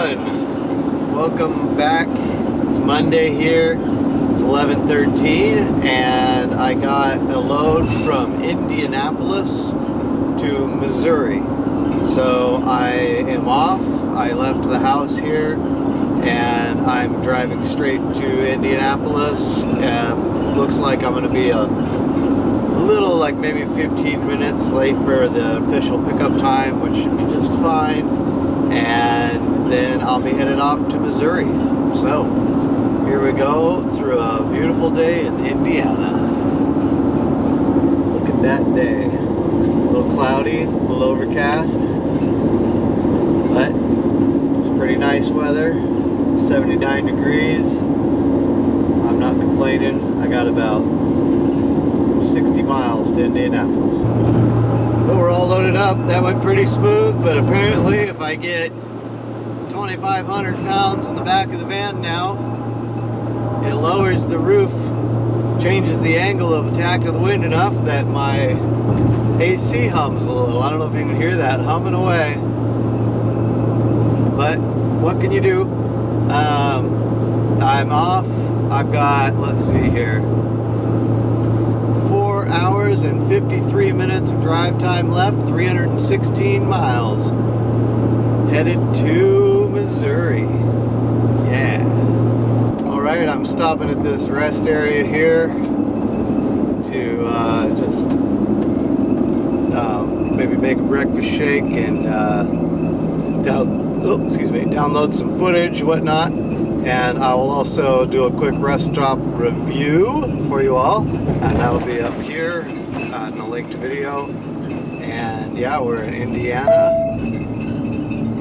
everyone, welcome back. It's Monday here. It's 11:13 and I got a load from Indianapolis to Missouri. So I am off. I left the house here and I'm driving straight to Indianapolis. Looks like I'm going to be a little, like maybe 15 minutes late for the official pickup time, which should be just fine. And then I'll be headed off to Missouri. So here we go through a beautiful day in Indiana. Look at that day. A little cloudy, a little overcast, but it's pretty nice weather. 79 degrees. I'm not complaining. I got about 60 miles to Indianapolis. But we're all loaded up. That went pretty smooth, but apparently if I get 2,500 pounds in the back of the van now, it lowers the roof, changes the angle of attack of the wind enough that my AC hums a little. I don't know if you can hear that humming away, but what can you do? I'm off. I've got, let's see here, 4 hours and 53 minutes of drive time left, 316 miles, headed to Missouri. Yeah. Alright, I'm stopping at this rest area here to just maybe make a breakfast shake and download some footage, whatnot. And I will also do a quick rest stop review for you all, and that'll be up here in the linked video. And yeah, we're in Indiana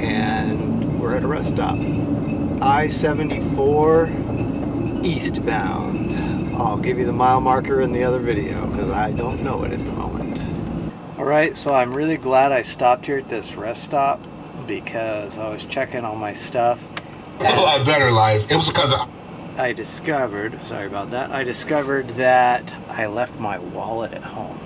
and we're at a rest stop, I-74 eastbound. I'll give you the mile marker in the other video because I don't know it at the moment. Alright, so I'm really glad I stopped here at this rest stop because I was checking all my stuff. A better life. It was because I discovered that I left my wallet at home.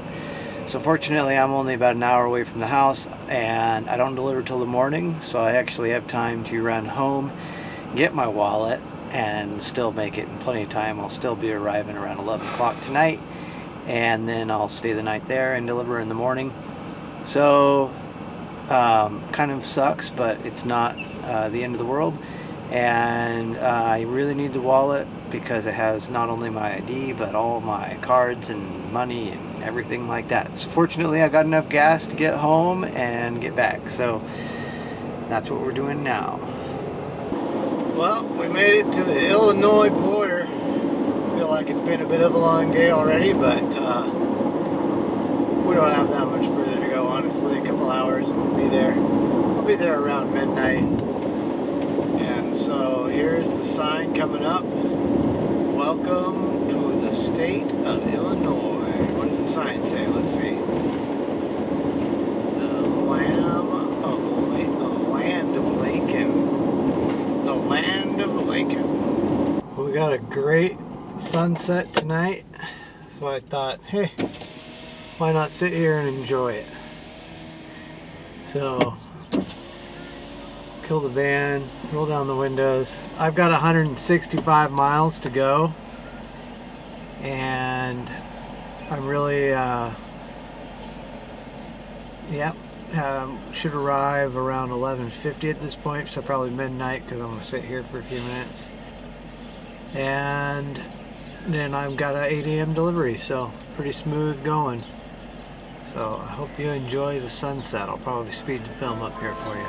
So fortunately, I'm only about an hour away from the house and I don't deliver till the morning, so I actually have time to run home, get my wallet, and still make it in plenty of time. I'll still be arriving around 11 o'clock tonight, and then I'll stay the night there and deliver in the morning. So kind of sucks, but it's not the end of the world. And I really need the wallet because it has not only my ID but all my cards and money and everything like that. So fortunately I got enough gas to get home and get back, so that's what we're doing now. Well, we made it to the Illinois border. I feel like it's been a bit of a long day already, but we don't have that much further to go, honestly. A couple hours and we'll be there. I'll be there around midnight. So here's the sign coming up. Welcome to the state of Illinois. What does the sign say? Let's see. The land of Lincoln. The land of Lincoln. We got a great sunset tonight, so I thought, hey, why not sit here and enjoy it? So kill the van, roll down the windows. I've got 165 miles to go, and I'm really, should arrive around 11:50 at this point, so probably midnight because I'm going to sit here for a few minutes. And then I've got an 8 a.m. delivery, so pretty smooth going. So I hope you enjoy the sunset. I'll probably speed the film up here for you.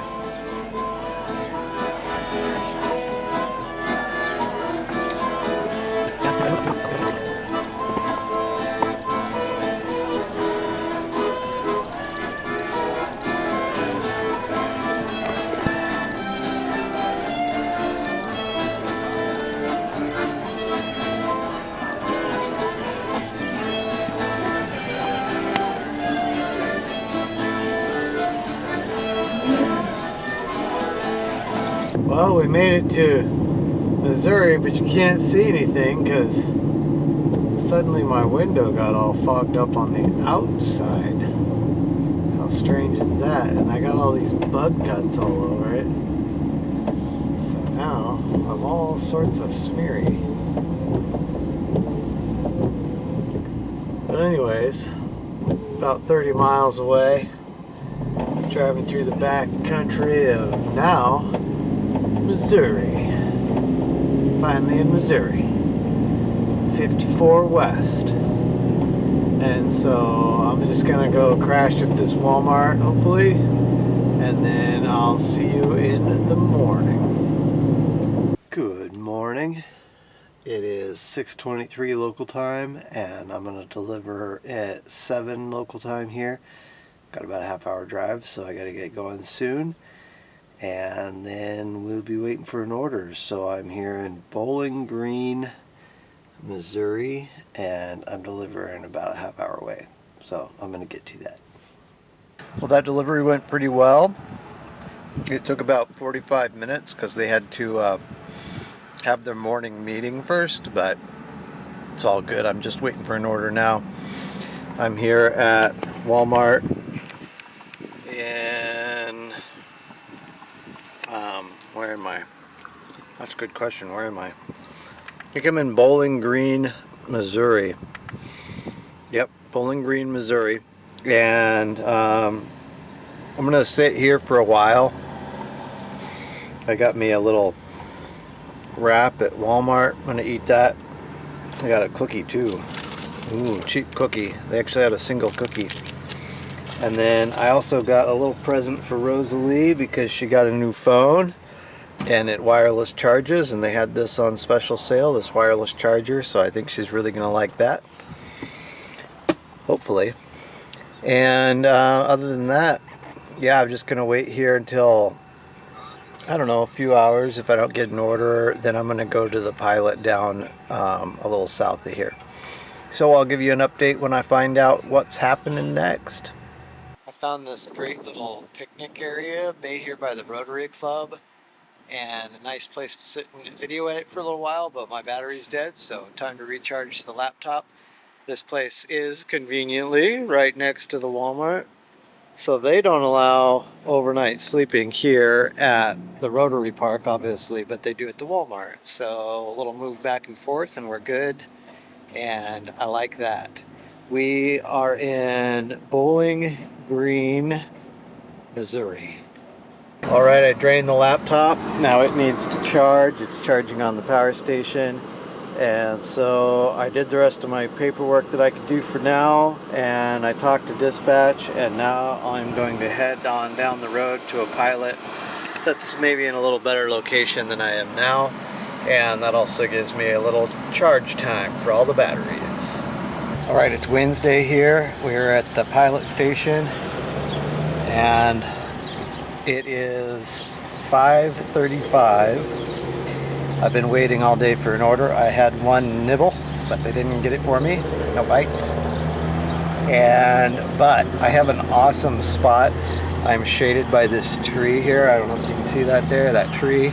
Well, we made it to Missouri, but you can't see anything because suddenly my window got all fogged up on the outside. How strange is that? And I got all these bug guts all over it. all sorts of smeary. But anyways, about 30 miles away, driving through the back country of now Missouri. Finally in Missouri. 54 West. And so I'm just gonna go crash at this Walmart, hopefully, and then I'll see you in the morning. Good morning. It is 6:23 local time, and I'm gonna deliver at 7 local time here. Got about a half-hour drive, so I gotta get going soon. And then we'll be waiting for an order. So I'm here in Bowling Green, Missouri, and I'm delivering about a half hour away. So I'm going to get to that. Well, that delivery went pretty well. It took about 45 minutes because they had to have their morning meeting first, but it's all good. I'm just waiting for an order now. I'm here at Walmart in where am I? That's a good question. Where am I? I think I'm in Bowling Green, Missouri. Yep, Bowling Green, Missouri. And I'm gonna sit here for a while. I got me a little wrap at Walmart. I'm gonna eat that. I got a cookie too. Ooh, cheap cookie. They actually had a single cookie. And then I also got a little present for Rosalie because she got a new phone and it wireless charges, and they had this on special sale, this wireless charger, so I think she's really gonna like that, hopefully. And other than that, yeah, I'm just gonna wait here until, I don't know, a few hours. If I don't get an order, then I'm gonna go to the Pilot down a little south of here. So I'll give you an update when I find out what's happening next. I found this great little picnic area made here by the Rotary Club, and a nice place to sit and video edit for a little while, but my battery's dead, so time to recharge the laptop. This place is conveniently right next to the Walmart, so they don't allow overnight sleeping here at the Rotary Park, obviously, but they do at the Walmart. So a little move back and forth and we're good, and I like that. We are in Bowling Green, Missouri. All right, I drained the laptop. Now it needs to charge. It's charging on the power station. And so I did the rest of my paperwork that I could do for now, and I talked to dispatch, and now I'm going to head on down the road to a Pilot that's maybe in a little better location than I am now, and that also gives me a little charge time for all the batteries. All right, it's Wednesday here. We're at the Pilot station, and it is 5:35. I've been waiting all day for an order. I had one nibble, but they didn't get it for me. No bites. But I have an awesome spot. I'm shaded by this tree here. I don't know if you can see that there, that tree.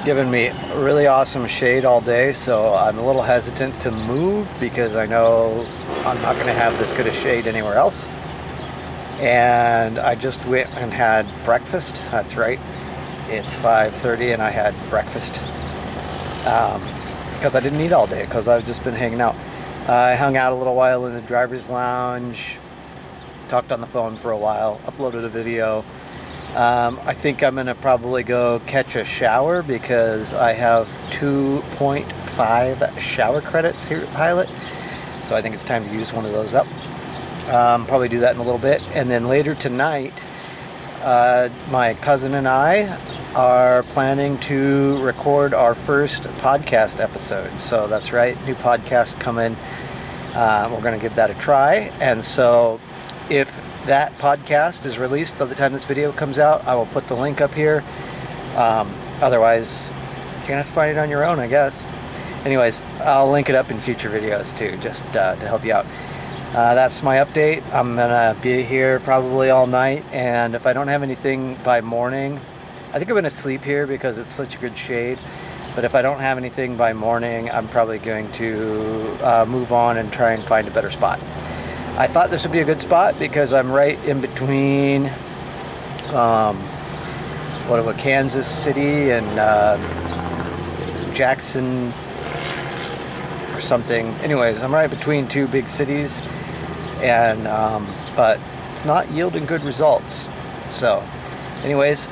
Giving me really awesome shade all day, so I'm a little hesitant to move because I know I'm not gonna have this good a shade anywhere else. And I just went and had breakfast. That's right, it's 5:30 and I had breakfast because I didn't eat all day because I've just been hanging out. I hung out a little while in the driver's lounge, talked on the phone for a while, uploaded a video. I think I'm gonna probably go catch a shower because I have 2.5 shower credits here at Pilot, so I think it's time to use one of those up. Probably do that in a little bit. And then later tonight, my cousin and I are planning to record our first podcast episode. So that's right, new podcast coming. We're going to give that a try. And so if that podcast is released by the time this video comes out, I will put the link up here. Otherwise, you're going to have to find it on your own, I guess. Anyways, I'll link it up in future videos too, just to help you out. That's my update. I'm gonna be here probably all night, and if I don't have anything by morning, I think I'm gonna sleep here because it's such a good shade. But if I don't have anything by morning, I'm probably going to move on and try and find a better spot. I thought this would be a good spot because I'm right in between Kansas City and Jackson or something. Anyways, I'm right between two big cities, and but it's not yielding good results. So anyways,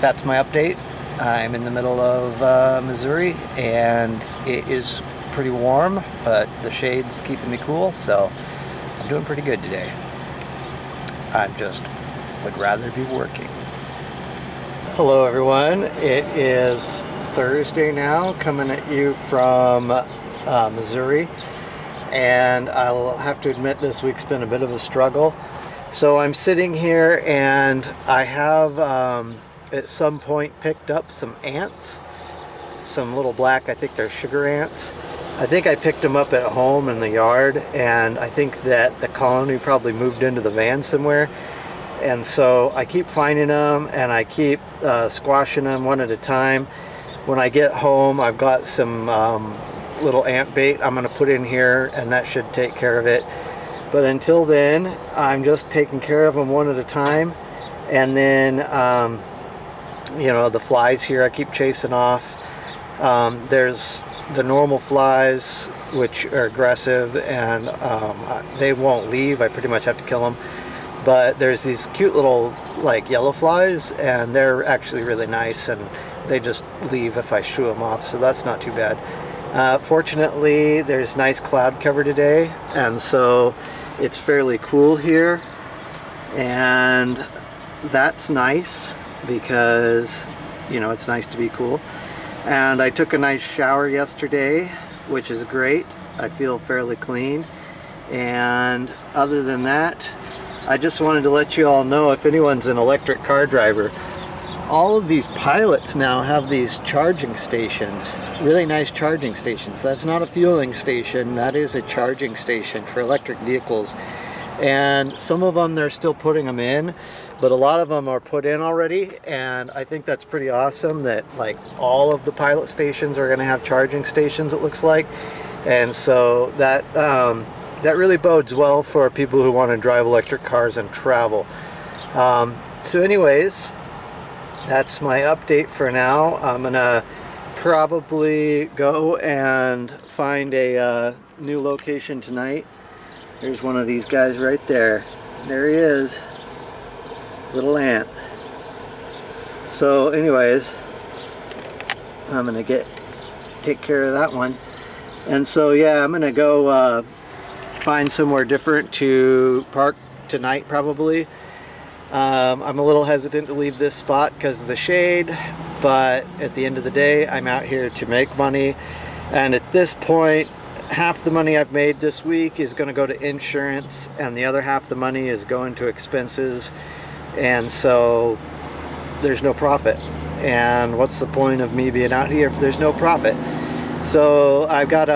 that's my update. I'm in the middle of Missouri, and it is pretty warm, but the shade's keeping me cool, so I'm doing pretty good today. I just would rather be working. Hello everyone, it is Thursday now, coming at you from Missouri, and I'll have to admit this week's been a bit of a struggle. So I'm sitting here and I have at some point picked up some ants, some little black, I think they're sugar ants. I think I picked them up at home in the yard, and I think that the colony probably moved into the van somewhere. And so I keep finding them, and I keep squashing them one at a time. When I get home, I've got some little ant bait I'm going to put in here, and that should take care of it. But until then, I'm just taking care of them one at a time. And then, you know, the flies here I keep chasing off. There's the normal flies, which are aggressive, and they won't leave. I pretty much have to kill them. But there's these cute little like yellow flies, and they're actually really nice, and they just leave if I shoo them off, so that's not too bad. Fortunately, there's nice cloud cover today, and so it's fairly cool here, and that's nice because, you know, it's nice to be cool. And I took a nice shower yesterday, which is great. I feel fairly clean, and other than that, I just wanted to let you all know, if anyone's an electric car driver, all of these pilots now have these charging stations, really nice charging stations. That's not a fueling station, that is a charging station for electric vehicles. And some of them, they're still putting them in, but a lot of them are put in already, and I think that's pretty awesome that like all of the pilot stations are going to have charging stations, it looks like. And so that that really bodes well for people who want to drive electric cars and travel. So anyways, that's my update for now. I'm gonna probably go and find a new location tonight. There's one of these guys right there. There he is, little ant. So anyways, I'm gonna take care of that one. And so yeah, I'm gonna go find somewhere different to park tonight probably. I'm a little hesitant to leave this spot because of the shade, but at the end of the day, I'm out here to make money. And at this point, half the money I've made this week is going to go to insurance, and the other half the money is going to expenses. And so there's no profit. And what's the point of me being out here if there's no profit? So I've got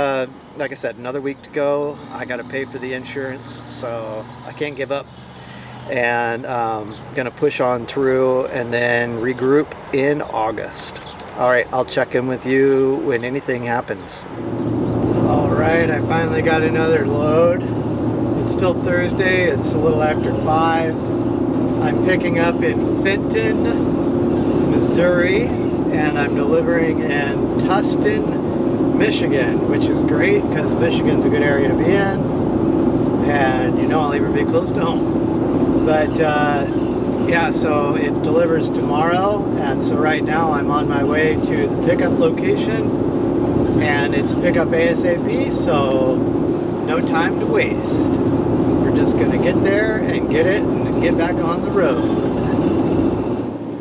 like I said, another week to go. I got to pay for the insurance, so I can't give up. And gonna push on through and then regroup in August. All right, I'll check in with you when anything happens. All right, I finally got another load. It's still Thursday. It's a little after 5. I'm picking up in Fenton, Missouri, and I'm delivering in Tustin, Michigan, which is great because Michigan's a good area to be in, and you know I'll even be close to home. But yeah, so it delivers tomorrow, and so right now I'm on my way to the pickup location, and it's pickup ASAP, so no time to waste. We're just gonna get there and get it and get back on the road.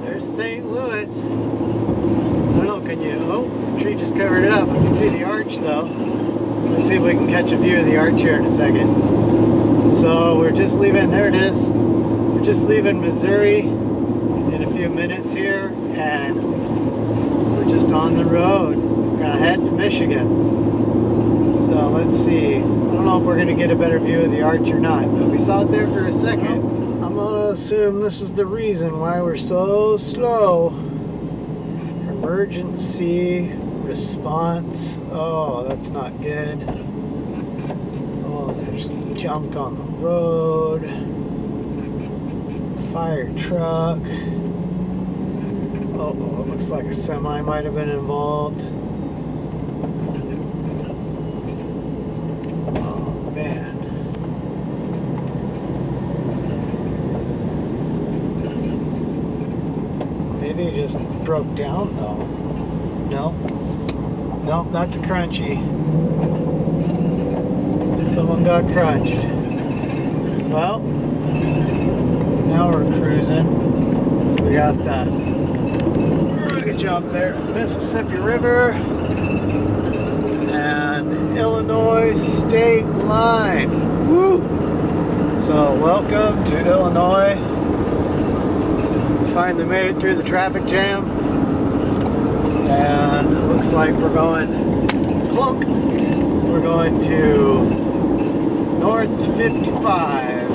There's St. Louis. I don't know, can you, oh, the tree just covered it up. I can see the arch though. Let's see if we can catch a view of the arch here in a second. So we're just leaving, there it is. We're just leaving Missouri in a few minutes here, and we're just on the road. We're gonna head to Michigan. So let's see. I don't know if we're gonna get a better view of the arch or not, but we saw it there for a second. I'm gonna assume this is the reason why we're so slow. Emergency response. Oh, that's not good. Oh, there's junk on the road. Fire truck. Oh, it looks like a semi might have been involved. Oh man. Maybe it just broke down though. No? Nope, that's a crunchy. Someone got crunched. Well, now we're cruising. We got the good job there. Mississippi River and Illinois state line. Woo! So welcome to Illinois. We finally made it through the traffic jam. And it looks like we're going clunk. We're going to North 55.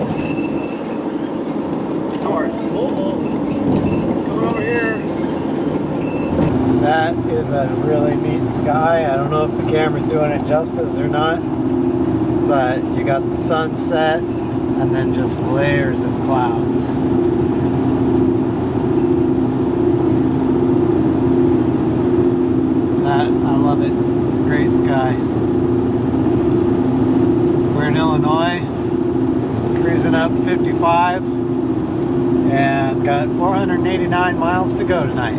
North. Coming over here. That is a really neat sky. I don't know if the camera's doing it justice or not, but you got the sunset and then just layers of clouds. I love it. It's a great sky. We're in Illinois, cruising up 55, and got 489 miles to go tonight.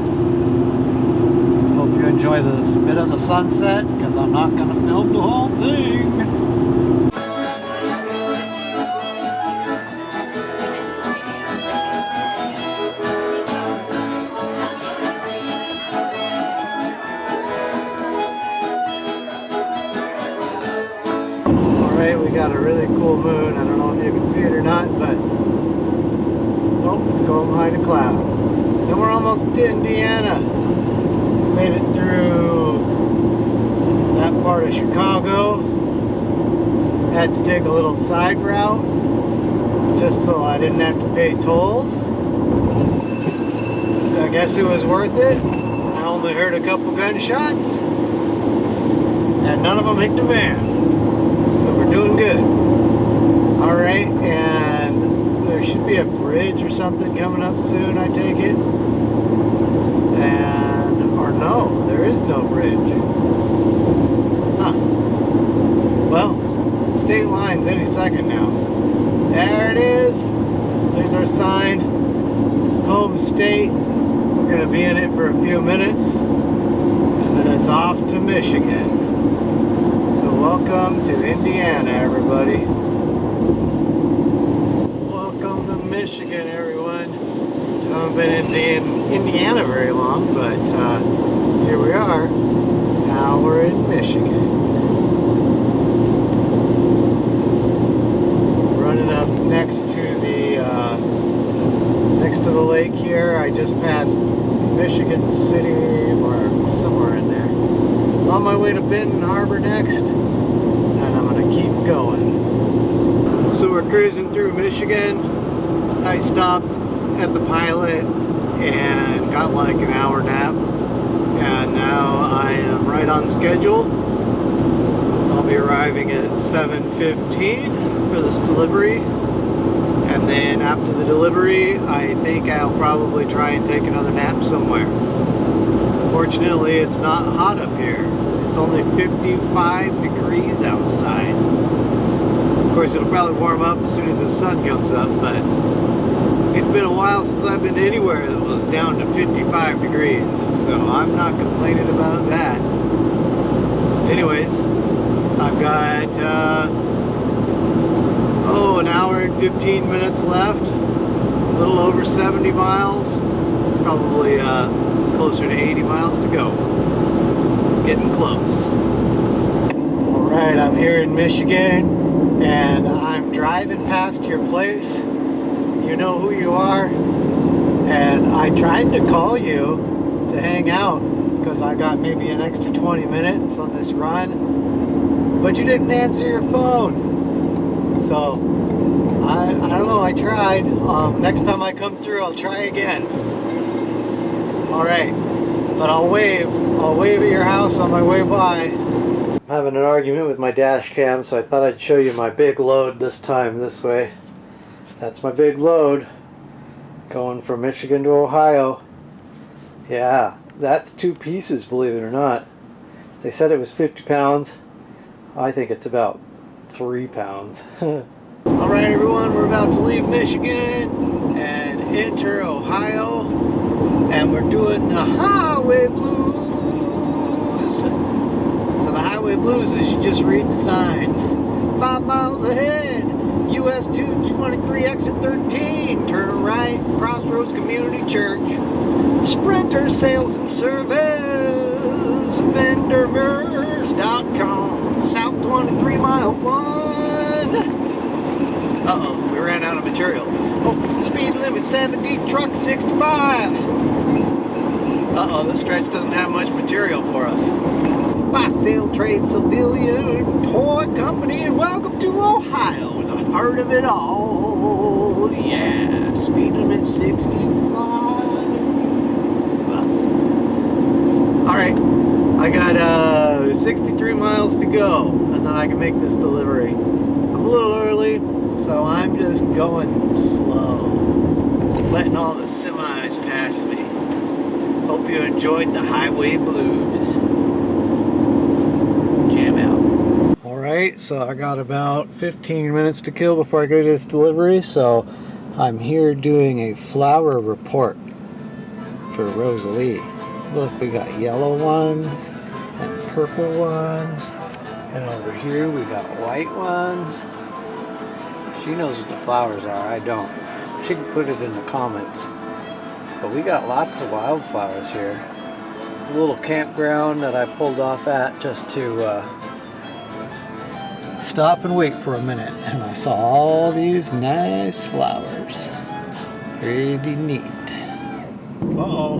Hope you enjoy this bit of the sunset, because I'm not going to film the whole thing. We got a really cool moon. I don't know if you can see it or not, but oh, it's going behind a cloud. And we're almost to Indiana. Made it through that part of Chicago. Had to take a little side route just so I didn't have to pay tolls. I guess it was worth it. I only heard a couple gunshots and none of them hit the van. So we're doing good. Alright, and there should be a bridge or something coming up soon, I take it. Or no, there is no bridge. Huh. Well, state line's any second now. There it is. There's our sign. Home state. We're going to be in it for a few minutes. And then it's off to Michigan. Welcome to Indiana, everybody. Welcome to Michigan, everyone. I haven't been in Indiana very long, but here we are. Now we're in Michigan. Running up next to the lake here. I just passed Michigan City or somewhere in there. On my way to Benton Harbor next. I'm gonna keep going. So we're cruising through Michigan. I stopped at the Pilot and got like an hour nap, and now I am right on schedule. I'll be arriving at 7:15 for this delivery, and then after the delivery I think I'll probably try and take another nap somewhere. Fortunately, it's not hot up here. It's only 55 degrees outside. Of course, it'll probably warm up as soon as the sun comes up, but it's been a while since I've been anywhere that was down to 55 degrees, so I'm not complaining about that. Anyways, I've got, an hour and 15 minutes left. A little over 70 miles. Probably, closer to 80 miles to go. Getting close. Alright, I'm here in Michigan and I'm driving past your place. You know who you are. And I tried to call you to hang out because I got maybe an extra 20 minutes on this run. But you didn't answer your phone. So, I don't know, I tried. Next time I come through, I'll try again. Alright, but I'll wave at your house on my way by. I'm having an argument with my dash cam, so I thought I'd show you my big load this time, this way. That's my big load, going from Michigan to Ohio. Yeah, that's 2 pieces, believe it or not. They said it was 50 pounds. I think it's about 3 pounds. Alright everyone, we're about to leave Michigan and enter Ohio. And we're doing the Highway Blues. So the Highway Blues is you just read the signs. 5 miles ahead, US 223 exit 13, turn right, Crossroads Community Church. Sprinter Sales and Service, Vendorverse.com, South 23 mile 1. Uh-oh, we ran out of material. Oh, speed limit 70, truck 65. Uh-oh, this stretch doesn't have much material for us. Buy, sale, trade, civilian, toy company, and welcome to Ohio, the heart of it all. Yeah, speed limit 65. Alright, I got 63 miles to go, and then I can make this delivery. I'm a little early, so I'm just going slow, letting all the semis pass me. Hope you enjoyed the Highway Blues. Jam out. Alright, so I got about 15 minutes to kill before I go to this delivery, so I'm here doing a flower report for Rosalie. Look, we got yellow ones and purple ones, and over here we got white ones. She knows what the flowers are, I don't. She can put it in the comments. But we got lots of wildflowers here. A little campground that I pulled off at just to stop and wait for a minute. And I saw all these nice flowers. Pretty neat. Uh-oh.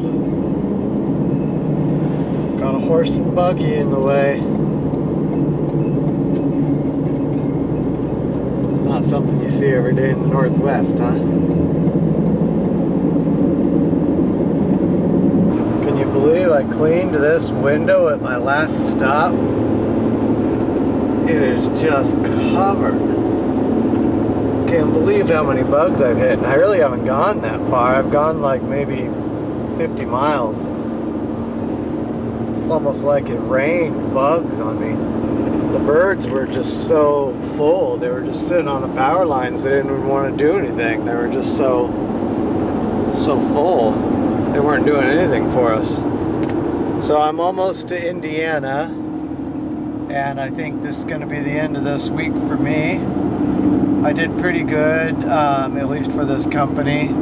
Got a horse and buggy in the way. Not something you see every day in the Northwest, huh? Can you believe I cleaned this window at my last stop? It is just covered. Can't believe how many bugs I've hit. And I really haven't gone that far. I've gone like maybe 50 miles. It's almost like it rained bugs on me. The birds were just so full. They were just sitting on the power lines. They didn't even want to do anything. They were just so full. They weren't doing anything for us. So I'm almost to Indiana, and I think this is going to be the end of this week for me. I did pretty good, at least for this company.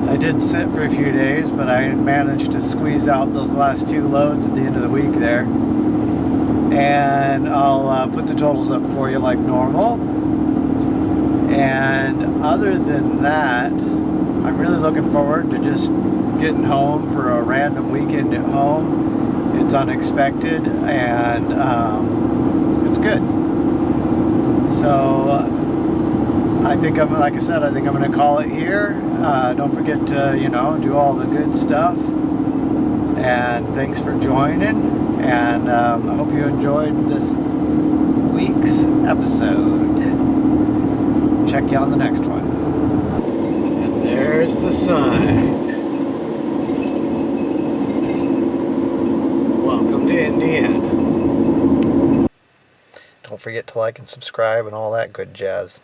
I did sit for a few days, but I managed to squeeze out those last 2 loads at the end of the week there. And I'll put the totals up for you like normal. And other than that, I'm really looking forward to just getting home for a random weekend at home. It's unexpected, and it's good. So I think like I said, I think I'm going to call it here. Don't forget to, do all the good stuff. And thanks for joining. And I hope you enjoyed this week's episode. Check you on the next one. And there's the sign. Welcome to Indiana. Don't forget to like and subscribe and all that good jazz.